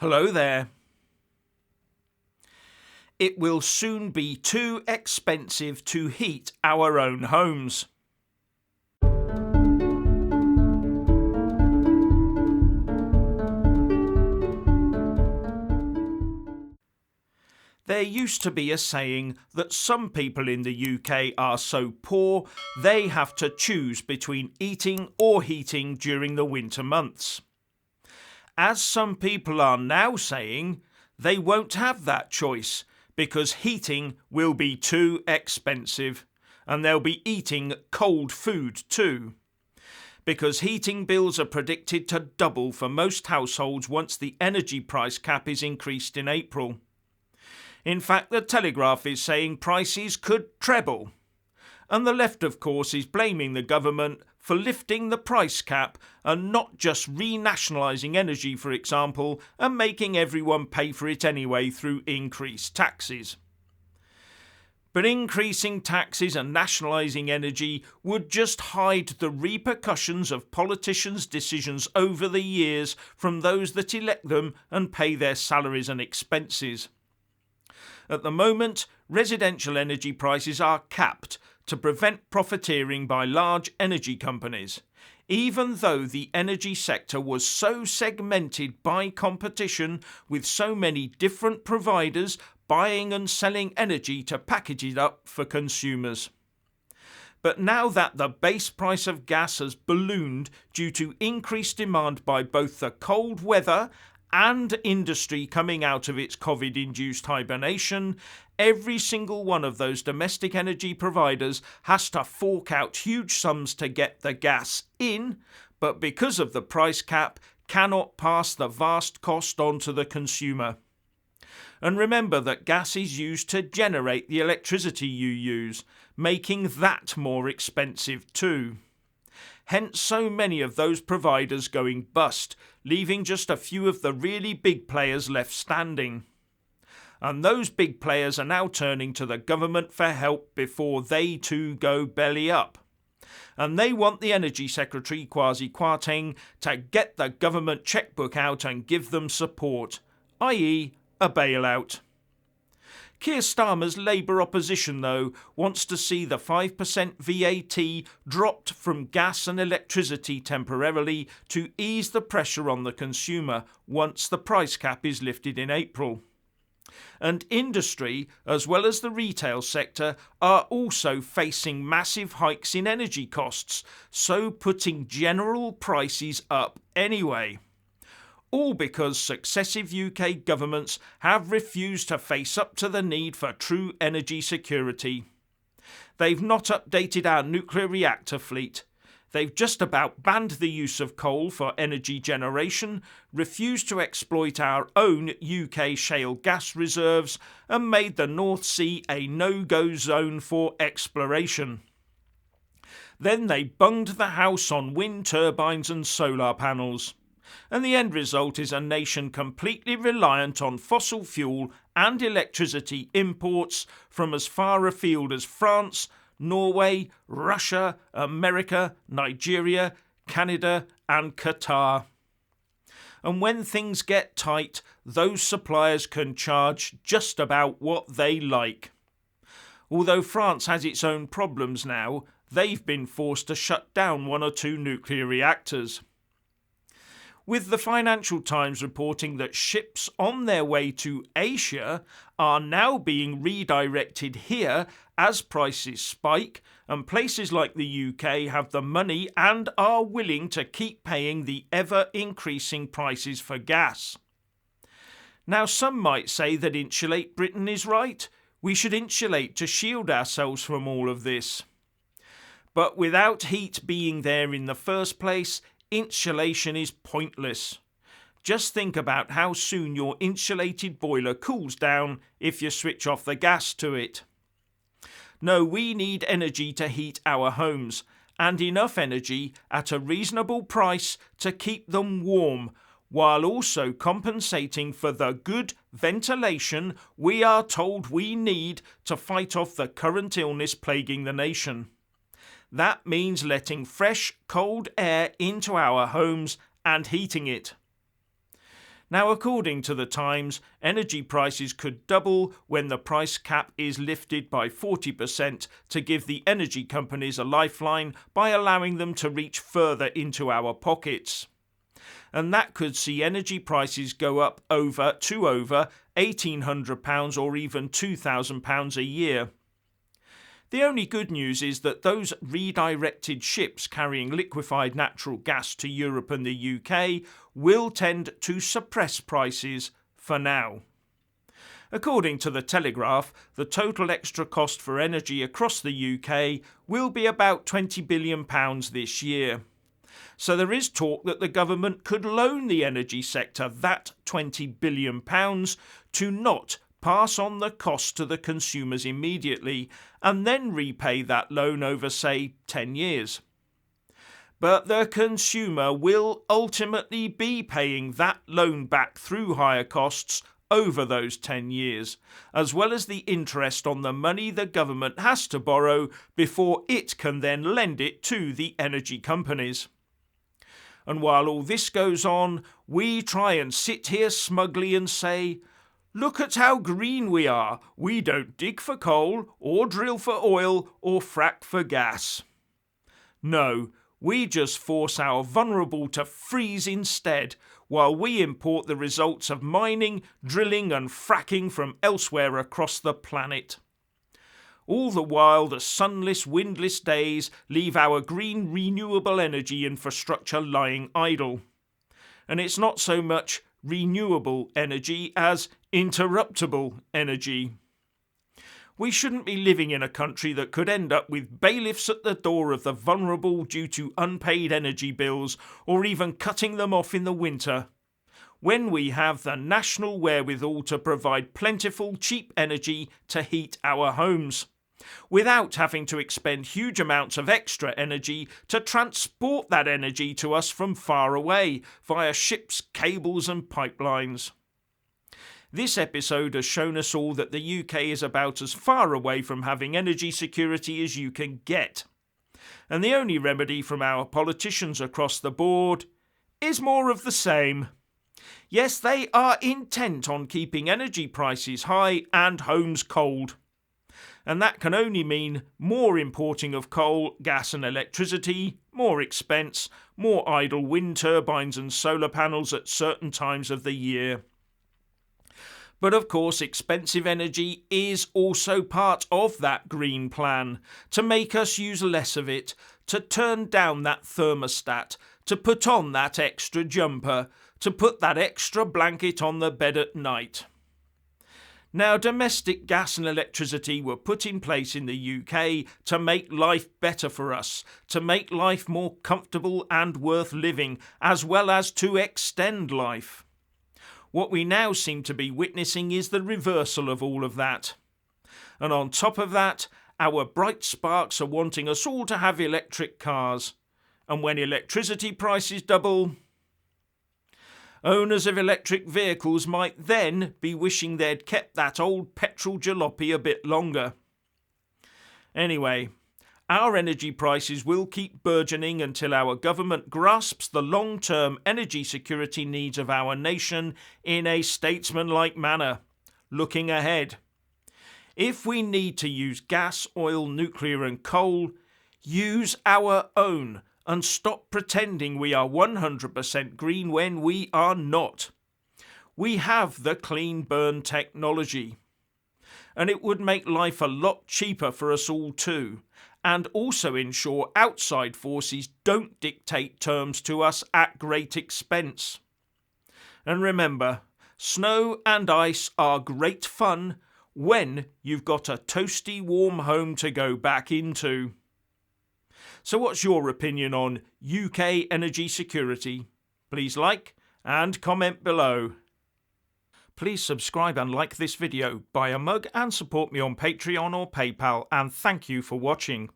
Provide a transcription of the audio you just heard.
Hello there. It will soon be too expensive to heat our own homes. There used to be a saying that some people in the UK are so poor they have to choose between eating or heating during the winter months. As some people are now saying, they won't have that choice because heating will be too expensive, and they'll be eating cold food too. Because heating bills are predicted to double for most households once the energy price cap is increased in April. In fact, the Telegraph is saying prices could treble. And the left, of course, is blaming the government for lifting the price cap and not just renationalising energy, for example, and making everyone pay for it anyway through increased taxes. But increasing taxes and nationalising energy would just hide the repercussions of politicians' decisions over the years from those that elect them and pay their salaries and expenses. At the moment, residential energy prices are capped to prevent profiteering by large energy companies, even though the energy sector was so segmented by competition with so many different providers buying and selling energy to package it up for consumers. But now that the base price of gas has ballooned due to increased demand by both the cold weather and industry coming out of its COVID-induced hibernation, every single one of those domestic energy providers has to fork out huge sums to get the gas in, but because of the price cap, cannot pass the vast cost on to the consumer. And remember that gas is used to generate the electricity you use, making that more expensive too. Hence so many of those providers going bust, leaving just a few of the really big players left standing. And those big players are now turning to the government for help before they too go belly up. And they want the Energy Secretary, Kwasi Kwarteng, to get the government chequebook out and give them support, i.e. a bailout. Keir Starmer's Labour opposition, though, wants to see the 5% VAT dropped from gas and electricity temporarily to ease the pressure on the consumer once the price cap is lifted in April. And industry, as well as the retail sector, are also facing massive hikes in energy costs, so putting general prices up anyway. All because successive UK governments have refused to face up to the need for true energy security. They've not updated our nuclear reactor fleet. They've just about banned the use of coal for energy generation, refused to exploit our own UK shale gas reserves, and made the North Sea a no-go zone for exploration. Then they bunged the house on wind turbines and solar panels. And the end result is a nation completely reliant on fossil fuel and electricity imports from as far afield as France, Norway, Russia, America, Nigeria, Canada and Qatar. And when things get tight, those suppliers can charge just about what they like. Although France has its own problems now, they've been forced to shut down 1 or 2 nuclear reactors. With the Financial Times reporting that ships on their way to Asia are now being redirected here as prices spike, and places like the UK have the money and are willing to keep paying the ever-increasing prices for gas. Now, some might say that Insulate Britain is right. We should insulate to shield ourselves from all of this. But without heat being there in the first place, insulation is pointless. Just think about how soon your insulated boiler cools down if you switch off the gas to it. No, we need energy to heat our homes, and enough energy at a reasonable price to keep them warm, while also compensating for the good ventilation we are told we need to fight off the current illness plaguing the nation. That means letting fresh, cold air into our homes and heating it. Now, according to the Times, energy prices could double when the price cap is lifted by 40% to give the energy companies a lifeline by allowing them to reach further into our pockets. And that could see energy prices go up to over £1,800 or even £2,000 a year. The only good news is that those redirected ships carrying liquefied natural gas to Europe and the UK will tend to suppress prices for now. According to the Telegraph, the total extra cost for energy across the UK will be about £20 billion this year. So there is talk that the government could loan the energy sector that £20 billion to not pass on the cost to the consumers immediately and then repay that loan over, say, 10 years. But the consumer will ultimately be paying that loan back through higher costs over those 10 years, as well as the interest on the money the government has to borrow before it can then lend it to the energy companies. And while all this goes on, we try and sit here smugly and say, "Look at how green we are. We don't dig for coal, or drill for oil, or frack for gas." No, we just force our vulnerable to freeze instead, while we import the results of mining, drilling and fracking from elsewhere across the planet. All the while, the sunless, windless days leave our green renewable energy infrastructure lying idle. And it's not so much renewable energy as interruptible energy. We shouldn't be living in a country that could end up with bailiffs at the door of the vulnerable due to unpaid energy bills or even cutting them off in the winter, when we have the national wherewithal to provide plentiful, cheap energy to heat our homes, without having to expend huge amounts of extra energy to transport that energy to us from far away via ships, cables and pipelines. This episode has shown us all that the UK is about as far away from having energy security as you can get. And the only remedy from our politicians across the board is more of the same. Yes, they are intent on keeping energy prices high and homes cold. And that can only mean more importing of coal, gas and electricity, more expense, more idle wind turbines and solar panels at certain times of the year. But of course, expensive energy is also part of that green plan, to make us use less of it, to turn down that thermostat, to put on that extra jumper, to put that extra blanket on the bed at night. Now, domestic gas and electricity were put in place in the UK to make life better for us, to make life more comfortable and worth living, as well as to extend life. What we now seem to be witnessing is the reversal of all of that. And on top of that, our bright sparks are wanting us all to have electric cars. And when electricity prices double, owners of electric vehicles might then be wishing they'd kept that old petrol jalopy a bit longer. Anyway, our energy prices will keep burgeoning until our government grasps the long-term energy security needs of our nation in a statesmanlike manner, looking ahead. If we need to use gas, oil, nuclear and coal, use our own and stop pretending we are 100% green when we are not. We have the clean burn technology. And it would make life a lot cheaper for us all too, and also ensure outside forces don't dictate terms to us at great expense. And remember, snow and ice are great fun when you've got a toasty warm home to go back into. So what's your opinion on UK energy security? Please like and comment below. Please subscribe and like this video, buy a mug and support me on Patreon or PayPal, and thank you for watching.